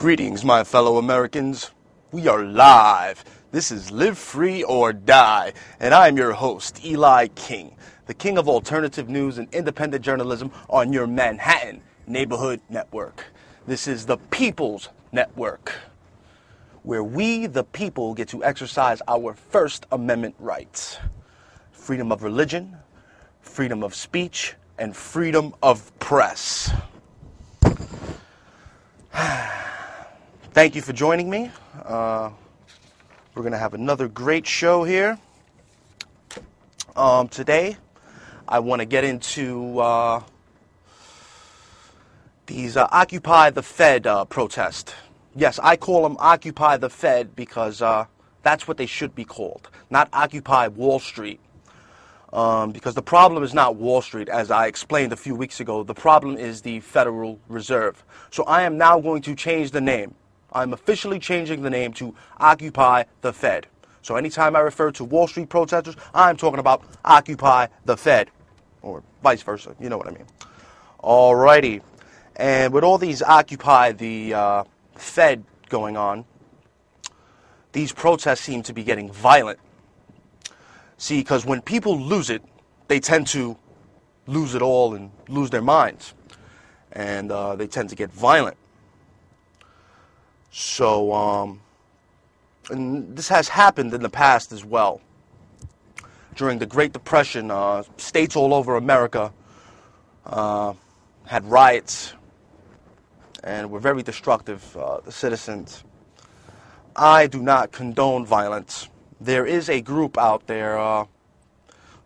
Greetings, my fellow Americans. We are live. This is Live Free or Die, and I am your host, Eli King, the king of alternative news and independent journalism on your Manhattan neighborhood network. This is the People's Network, where we, the people, get to exercise our First Amendment rights. Freedom of religion, freedom of speech, and freedom of press. Thank you for joining me. We're going to have another great show here. Today, I want to get into these Occupy the Fed protest. Yes, I call them Occupy the Fed because that's what they should be called, not Occupy Wall Street. Because the problem is not Wall Street, as I explained a few weeks ago. The problem is the Federal Reserve. So I am now going to change the name. I'm officially changing the name to Occupy the Fed. So anytime I refer to Wall Street protesters, I'm talking about Occupy the Fed, or vice versa. You know what I mean. Alrighty. And with all these Occupy the Fed going on, these protests seem to be getting violent. See, because when people lose it, they tend to lose it all and lose their minds. And they tend to get violent. So, and this has happened in the past as well. During the Great Depression, states all over America had riots and were very destructive to citizens. I do not condone violence. There is a group out there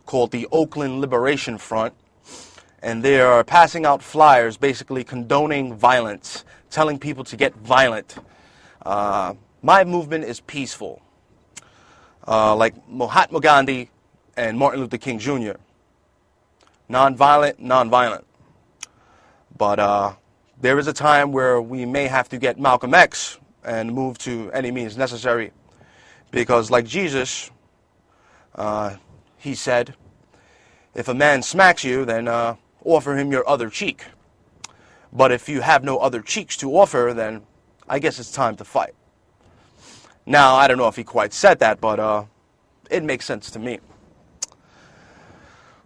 called the Oakland Liberation Front, and they are passing out flyers basically condoning violence, telling people to get violent. My movement is peaceful, like Mahatma Gandhi and Martin Luther King Jr. Nonviolent. But there is a time where we may have to get Malcolm X and move to any means necessary. Because like Jesus, he said, if a man smacks you, then offer him your other cheek. But if you have no other cheeks to offer, then I guess it's time to fight. Now, I don't know if he quite said that, but it makes sense to me.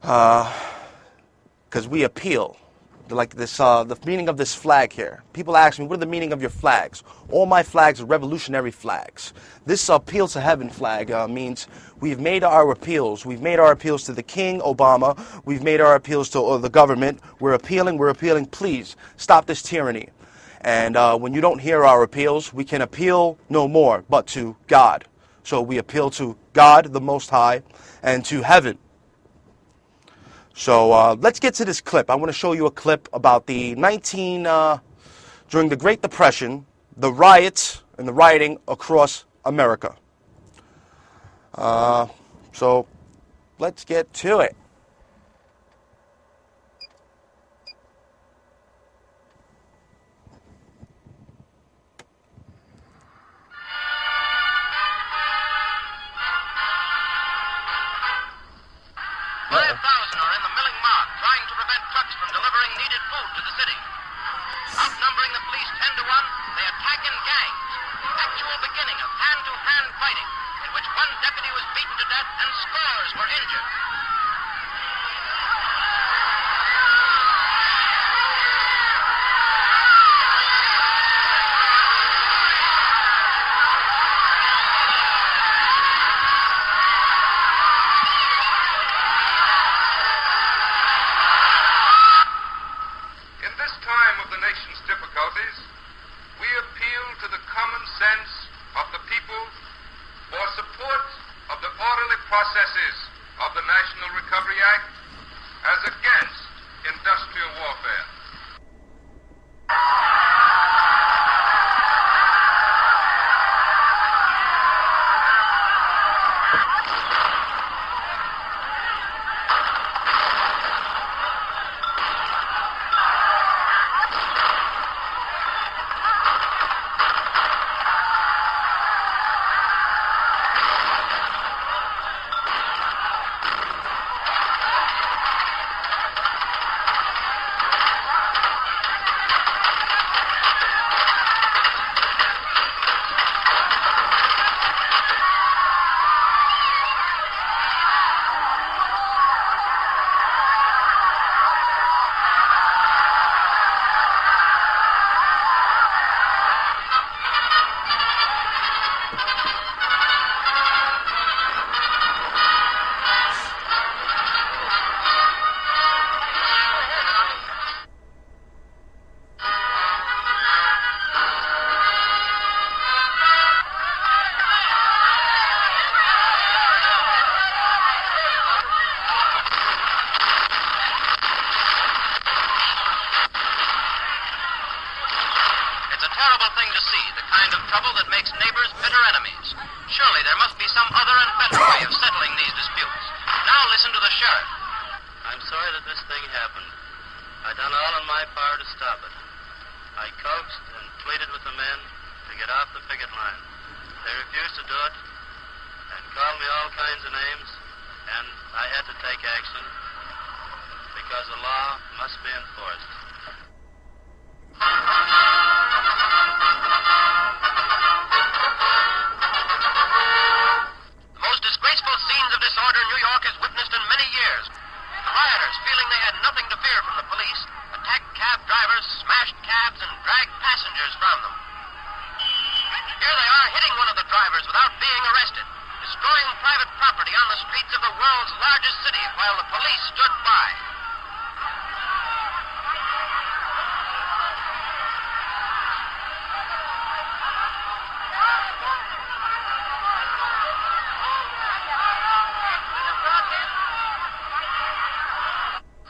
Because we appeal. Like this, the meaning of this flag here. People ask me, what are the meaning of your flags? All my flags are revolutionary flags. This appeal to heaven flag means we've made our appeals. We've made our appeals to the King, Obama. We've made our appeals to the government. We're appealing. Please, stop this tyranny. And when you don't hear our appeals, we can appeal no more but to God. So we appeal to God, the Most High, and to heaven. So let's get to this clip. I want to show you a clip about the during the Great Depression, the riots and the rioting across America. So let's get to it. Outnumbering the police 10 to 1, they attack in gangs. Actual beginning of hand-to-hand fighting, in which one deputy was beaten to death and scores were injured. We appeal to the common sense of the people for support of the orderly processes of the National Recovery Act as against industrial warfare. terrible thing to see, the kind of trouble that makes neighbors bitter enemies. Surely there must be some other and better way of settling these disputes. Now listen to the sheriff. I'm sorry that this thing happened. I done all in my power to stop it. I coaxed and pleaded with the men to get off the picket line. They refused to do it and called me all kinds of names, and I had to take action because the law must be enforced. The most disgraceful scenes of disorder New York has witnessed in many years. The rioters, feeling they had nothing to fear from the police, attacked cab drivers, smashed cabs, and dragged passengers from them. Here they are hitting one of the drivers without being arrested, destroying private property on the streets of the world's largest city while the police stood by.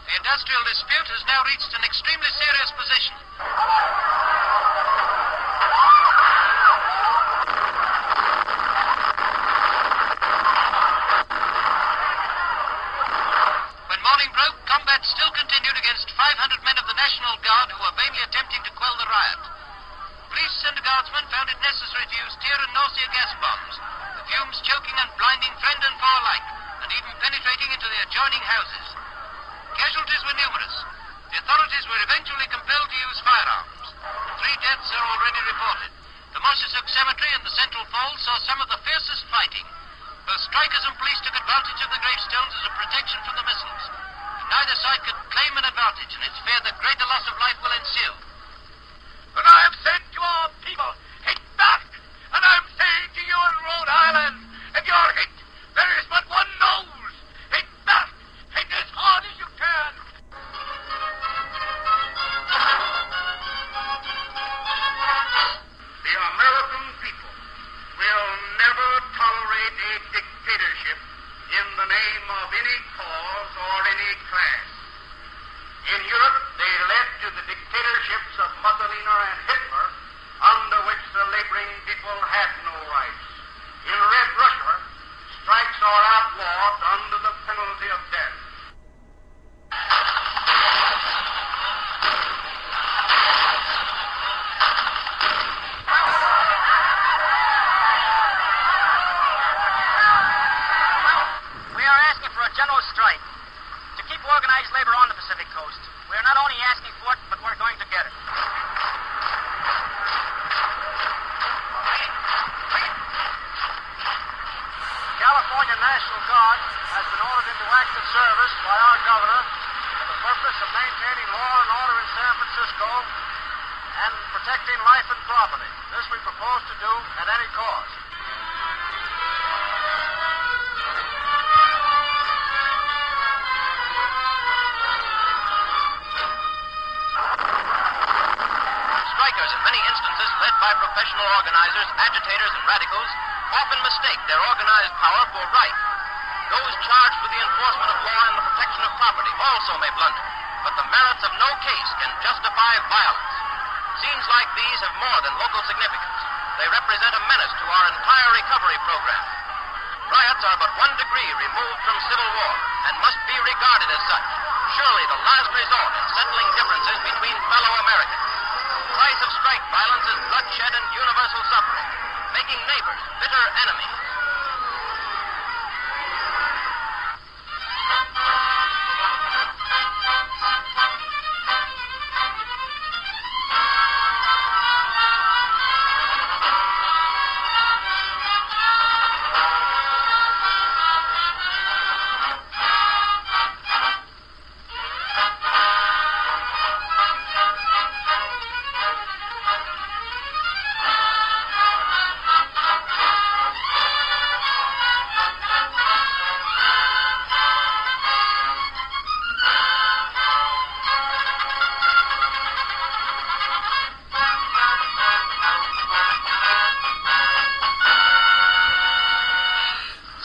The industrial dispute has now reached an extremely serious position. When morning broke, combat still continued against 500 men of the National Guard who were vainly attempting to quell the riot. Police and guardsmen found it necessary to use tear and nausea gas bombs, the fumes choking and blinding friend and foe alike, and even penetrating into the adjoining houses. Casualties were numerous. The authorities were eventually compelled to use firearms. 3 deaths are already reported. The Moshasuk Cemetery and the Central Falls saw some of the fiercest fighting. Both strikers and police took advantage of the gravestones as a protection from the missiles. Neither side could claim an advantage, and it's feared that greater loss of life will ensue. But I have said to all people, hit back! And I'm saying to you in Rhode Island, if you're hit, there is but one nose. Hit back! Hit as hard as you can! The American people will never tolerate a dictatorship in the name of any cause or any class. In Europe, they led to the dictatorships of Mussolini and Hitler, under which the laboring people had no rights. In Red Russia, strikes are outlawed under the penalty of death. We are asking for a general strike to keep organized labor on the Pacific Coast. We are not only asking for it, but we're going to get it. California National Guard has been ordered into active service by our governor for the purpose of maintaining law and order in San Francisco and protecting life and property. This we propose to do at any cost. Strikers, in many instances led by professional organizers, agitators, and radicals, often mistake their organized power for right. Those charged with the enforcement of law and the protection of property also may blunder, but the merits of no case can justify violence. Scenes like these have more than local significance. They represent a menace to our entire recovery program. Riots are but 1 degree removed from civil war and must be regarded as such. Surely the last resort in settling differences between fellow Americans. The price of strike violence is bloodshed and universal suffering, making neighbors bitter enemies.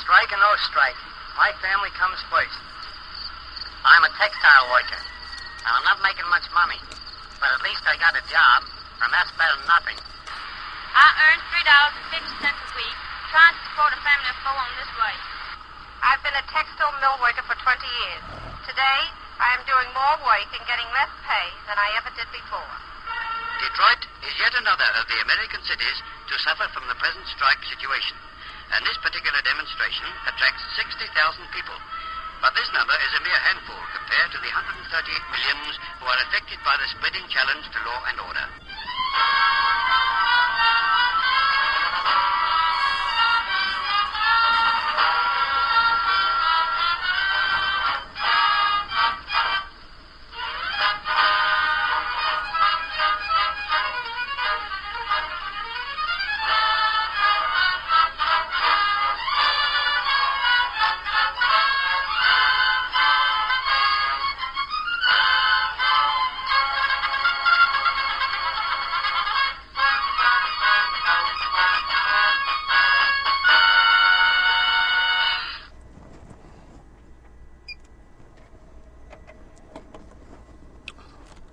Strike or no strike, my family comes first. I'm a textile worker, and I'm not making much money. But at least I got a job, and that's better than nothing. I earn $3.50 a week, trying to support a family of 4 on this wage. I've been a textile mill worker for 20 years. Today, I am doing more work and getting less pay than I ever did before. Detroit is yet another of the American cities to suffer from the present strike situation. And this particular demonstration attracts 60,000 people. But this number is a mere handful compared to the 138 millions who are affected by the spreading challenge to law and order.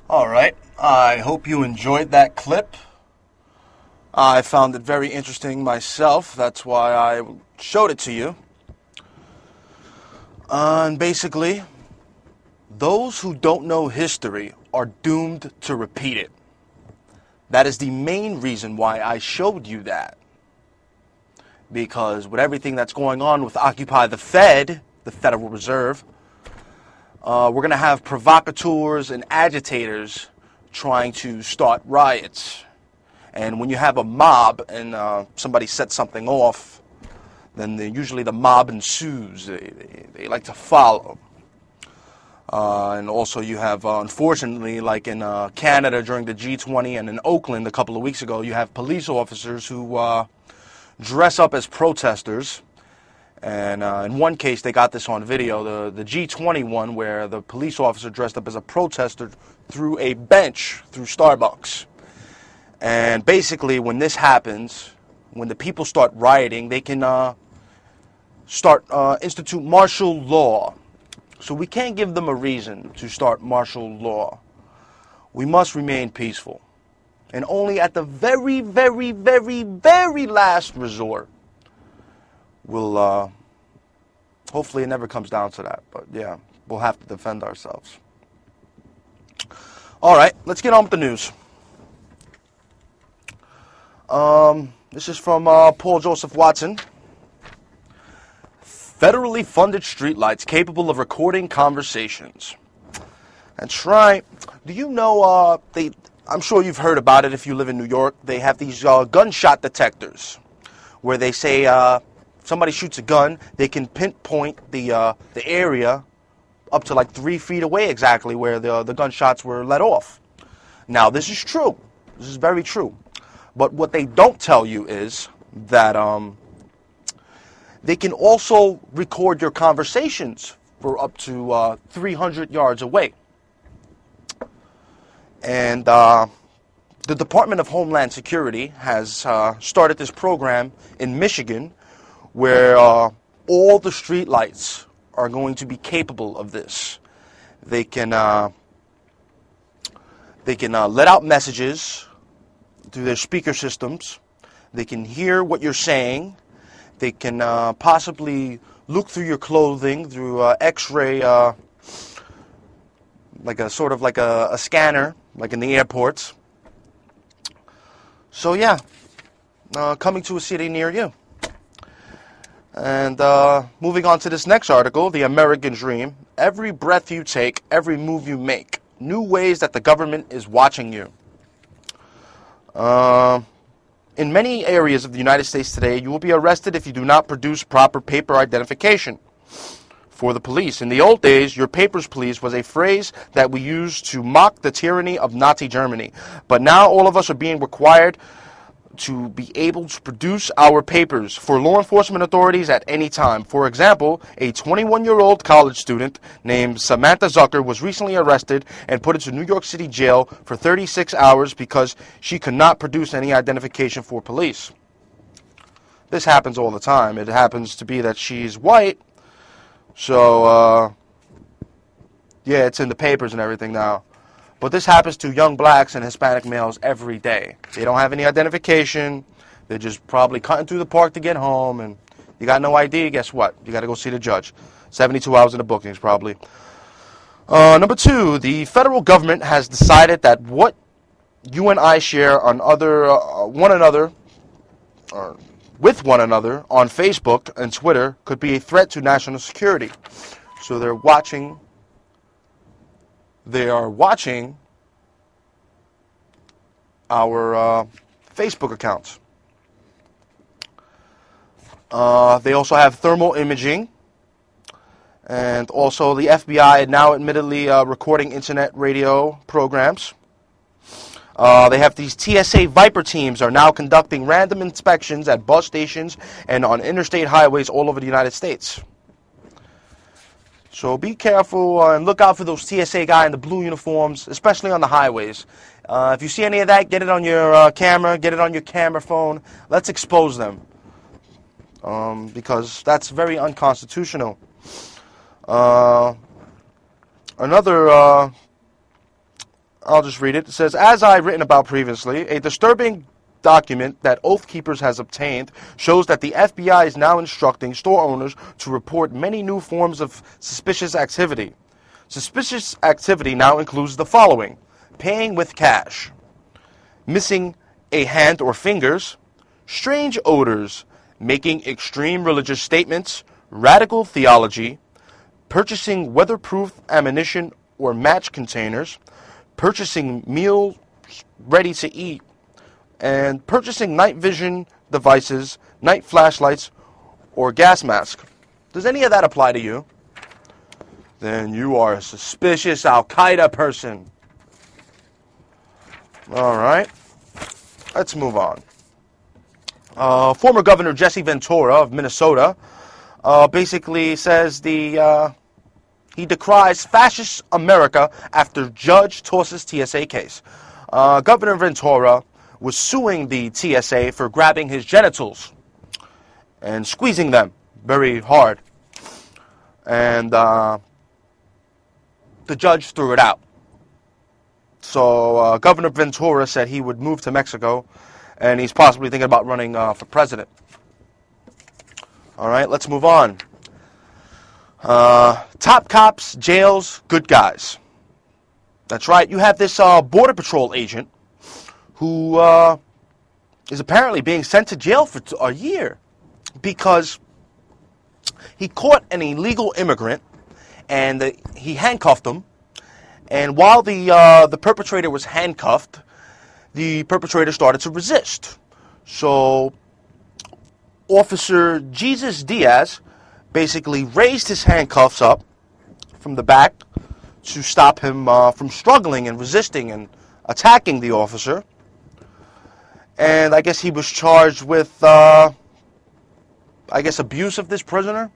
All right, I hope you enjoyed that clip. I found it very interesting myself. That's why I showed it to you. And basically, those who don't know history are doomed to repeat it. That is the main reason why I showed you that. Because with everything that's going on with Occupy the Fed, the Federal Reserve, we're going to have provocateurs and agitators trying to start riots. And when you have a mob and somebody sets something off, then usually the mob ensues. They like to follow. And also you have, unfortunately, like in Canada during the G20 and in Oakland a couple of weeks ago, you have police officers who dress up as protesters. And in one case, they got this on video, the G20 one, where the police officer dressed up as a protester threw a bench through Starbucks. And basically, when this happens, when the people start rioting, they can institute martial law. So we can't give them a reason to start martial law. We must remain peaceful. And only at the very, very, very, very last resort will, hopefully it never comes down to that. But yeah, we'll have to defend ourselves. All right, let's get on with the news. This is from Paul Joseph Watson. Federally funded streetlights capable of recording conversations. That's right. Do you know, I'm sure you've heard about it if you live in New York. They have these gunshot detectors where they say somebody shoots a gun, they can pinpoint the area up to like 3 feet away exactly where the gunshots were let off. Now, this is true. This is very true. But what they don't tell you is that they can also record your conversations for up to 300 yards away. And the Department of Homeland Security has started this program in Michigan where all the streetlights are going to be capable of this. They can let out messages through their speaker systems. They can hear what you're saying. They can possibly look through your clothing through X-ray, like a sort of like a scanner, like in the airports. So yeah, coming to a city near you. And moving on to this next article, The American Dream. Every breath you take, every move you make. New ways that the government is watching you. In many areas of the United States today, you will be arrested if you do not produce proper paper identification for the police. In the old days, your papers, please, was a phrase that we used to mock the tyranny of Nazi Germany. But now all of us are being required to be able to produce our papers for law enforcement authorities at any time. For example, a 21-year-old college student named Samantha Zucker was recently arrested and put into New York City jail for 36 hours because she could not produce any identification for police. This happens all the time. It happens to be that she's white, so yeah, it's in the papers and everything now. But this happens to young blacks and Hispanic males every day. They don't have any identification. They're just probably cutting through the park to get home, and you got no ID. Guess what? You got to go see the judge. 72 hours in the bookings, probably. Number 2, the federal government has decided that what you and I share on with one another on Facebook and Twitter could be a threat to national security. So they are watching our Facebook accounts. They also have thermal imaging, and also the FBI now admittedly recording internet radio programs. They have these TSA Viper teams are now conducting random inspections at bus stations and on interstate highways all over the United States. So be careful and look out for those TSA guys in the blue uniforms, especially on the highways. If you see any of that, get it on your camera, get it on your camera phone. Let's expose them, because that's very unconstitutional. I'll just read it. It says, as I've written about previously, a disturbing document that Oath Keepers has obtained shows that the FBI is now instructing store owners to report many new forms of suspicious activity. Suspicious activity now includes the following: paying with cash, missing a hand or fingers, strange odors, making extreme religious statements, radical theology, purchasing weatherproof ammunition or match containers, purchasing meals ready to eat, and purchasing night vision devices, night flashlights, or gas mask. Does any of that apply to you? Then you are a suspicious Al-Qaeda person. All right, let's move on. Former Governor Jesse Ventura of Minnesota basically says he decries fascist America after judge tosses TSA case. Governor Ventura was suing the TSA for grabbing his genitals and squeezing them very hard. And the judge threw it out. So Governor Ventura said he would move to Mexico, and he's possibly thinking about running for president. All right, let's move on. Top cops, jails, good guys. That's right. You have this Border Patrol agent who is apparently being sent to jail for a year because he caught an illegal immigrant and he handcuffed him. And while the perpetrator was handcuffed, the perpetrator started to resist. So Officer Jesus Diaz basically raised his handcuffs up from the back to stop him from struggling and resisting and attacking the officer. And I guess he was charged with, abuse of this prisoner.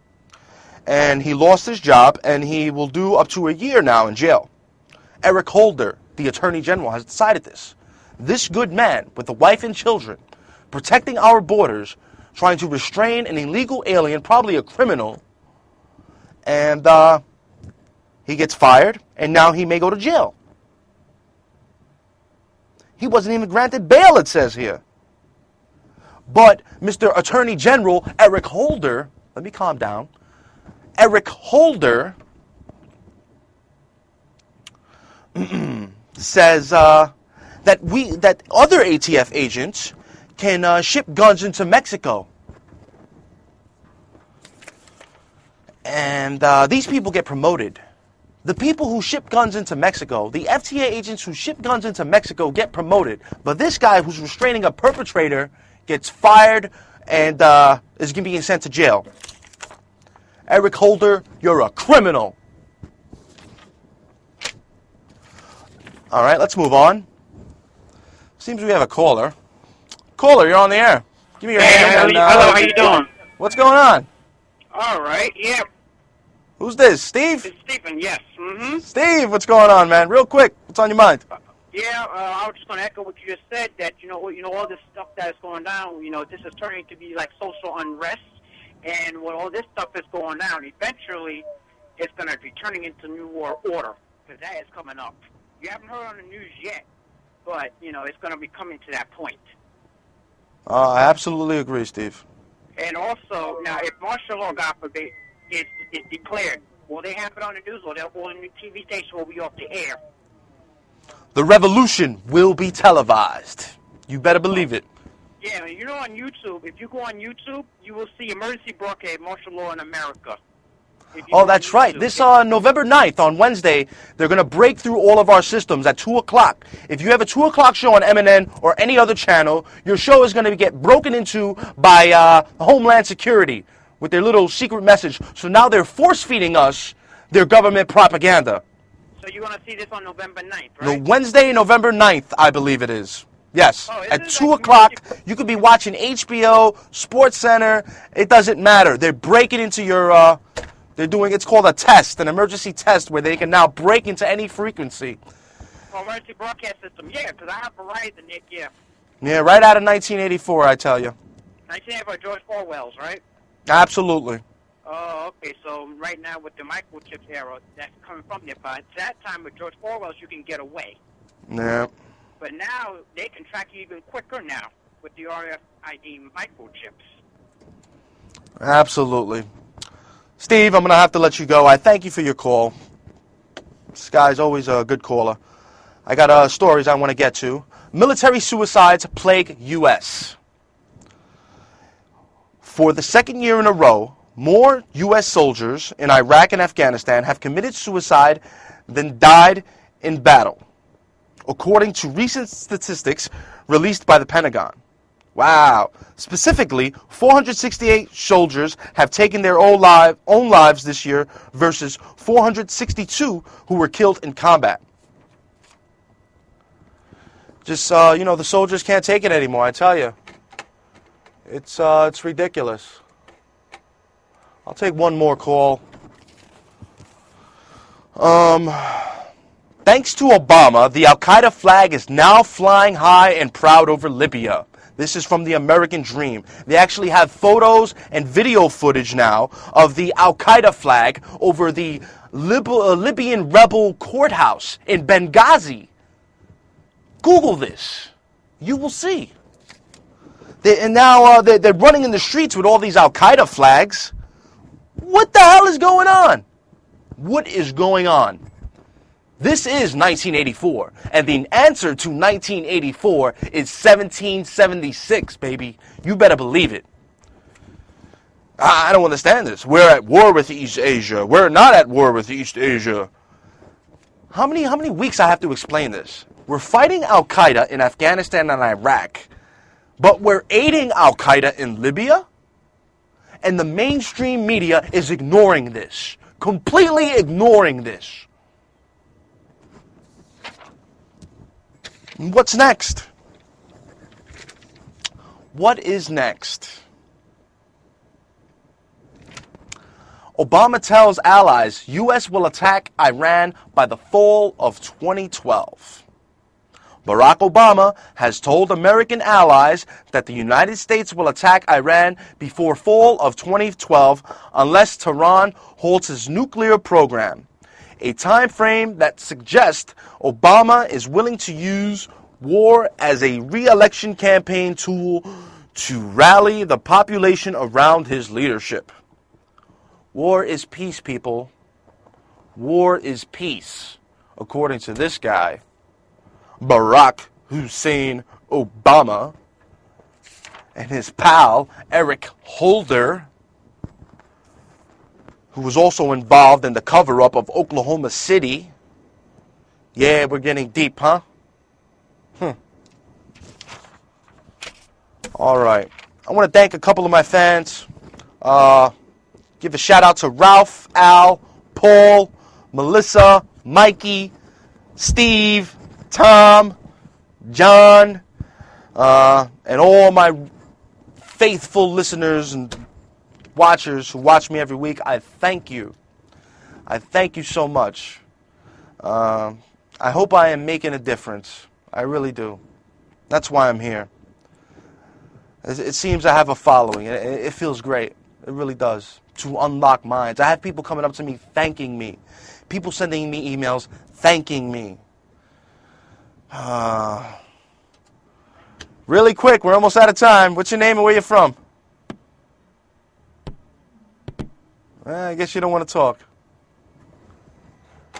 And he lost his job, and he will do up to a year now in jail. Eric Holder, the Attorney General, has decided this. This good man with a wife and children, protecting our borders, trying to restrain an illegal alien, probably a criminal, and he gets fired, and now he may go to jail. He wasn't even granted bail, it says here. But Mr. Attorney General Eric Holder, let me calm down, Eric Holder says that other ATF agents can ship guns into Mexico. And these people get promoted. The people who ship guns into Mexico, the FTA agents who ship guns into Mexico get promoted. But this guy who's restraining a perpetrator gets fired and is going to be sent to jail. Eric Holder, you're a criminal. All right, let's move on. Seems we have a caller. Caller, you're on the air. Give me your hand. Hello, how you doing? What's going on? All right, yeah. Who's this, Steve? It's Stephen, yes. Mm-hmm. Steve, what's going on, man? Real quick, what's on your mind? I was just going to echo what you just said, that, all this stuff that is going down, this is turning to be like social unrest, and when all this stuff is going down, eventually it's going to be turning into New World Order, because that is coming up. You haven't heard on the news yet, but, it's going to be coming to that point. I absolutely agree, Steve. And also, now, if martial law, God forbid, is declared, will they have it on the news, or all the new TV stations will be off the air? The revolution will be televised. You better believe it. Yeah, on YouTube, if you go on YouTube, you will see emergency broadcast martial law in America. Oh, that's right. This November 9th, on Wednesday, they're going to break through all of our systems at 2 o'clock. If you have a 2 o'clock show on MNN or any other channel, your show is going to get broken into by Homeland Security with their little secret message. So now they're force-feeding us their government propaganda. So you're going to see this on November 9th, right? No, Wednesday, November 9th, I believe it is. Yes, at 2 o'clock, you could be watching HBO, Sports Center. It doesn't matter. They're breaking into your... it's called a test, an emergency test, where they can now break into any frequency. Emergency broadcast system, yeah, because I have Verizon, Nick, yeah. Yeah, right out of 1984, I tell you. 1984, George Orwell's, right? Absolutely. Oh, okay, so right now with the microchip era, that's coming from there, but at that time with George Orwell's, you can get away. Yeah. But now, they can track you even quicker now with the RFID microchips. Absolutely. Steve, I'm going to have to let you go. I thank you for your call. This guy's always a good caller. I got stories I want to get to. Military suicides plague U.S. For the second year in a row, more U.S. soldiers in Iraq and Afghanistan have committed suicide than died in battle, according to recent statistics released by the Pentagon. Wow. Specifically, 468 soldiers have taken their own lives this year versus 462 who were killed in combat. Just, the soldiers can't take it anymore, I tell you. It's ridiculous. I'll take one more call. Thanks to Obama, the Al-Qaeda flag is now flying high and proud over Libya. This is from the American Dream. They actually have photos and video footage now of the Al-Qaeda flag over the Libyan rebel courthouse in Benghazi. Google this. You will see. They're running in the streets with all these Al-Qaeda flags. What the hell is going on? What is going on? This is 1984, and the answer to 1984 is 1776, baby. You better believe it. I don't understand this. We're at war with East Asia. We're not at war with East Asia. How many weeks I have to explain this? We're fighting Al-Qaeda in Afghanistan and Iraq, but we're aiding Al-Qaeda in Libya? And the mainstream media is ignoring this. Completely ignoring this. What's next? What is next? Obama tells allies U.S. will attack Iran by the fall of 2012. Barack Obama has told American allies that the United States will attack Iran before fall of 2012 unless Tehran halts its nuclear program. A time frame that suggests Obama is willing to use war as a re-election campaign tool to rally the population around his leadership. War is peace, people. War is peace, according to this guy, Barack Hussein Obama, and his pal, Eric Holder, who was also involved in the cover-up of Oklahoma City. Yeah, we're getting deep, huh? All right. I want to thank a couple of my fans. Give a shout-out to Ralph, Al, Paul, Melissa, Mikey, Steve, Tom, John, and all my faithful listeners and watchers who watch me every week. I thank you. I thank you so much. I hope I am making a difference. I really do. That's why I'm here. It seems I have a following. It feels great. It really does. To unlock minds. I have people coming up to me thanking me. People sending me emails thanking me. Really quick, we're almost out of time. What's your name and where you're from? I guess you don't want to talk.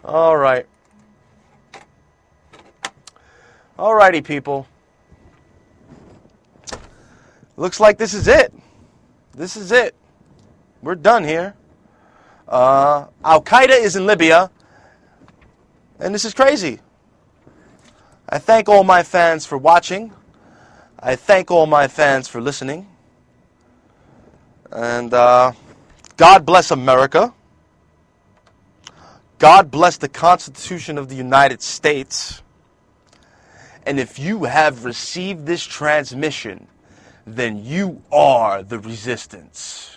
All right. Alrighty, people. Looks like this is it. This is it. We're done here. Al-Qaeda is in Libya, and this is crazy. I thank all my fans for watching. I thank all my fans for listening. And God bless America. God bless the Constitution of the United States. And if you have received this transmission, then you are the resistance.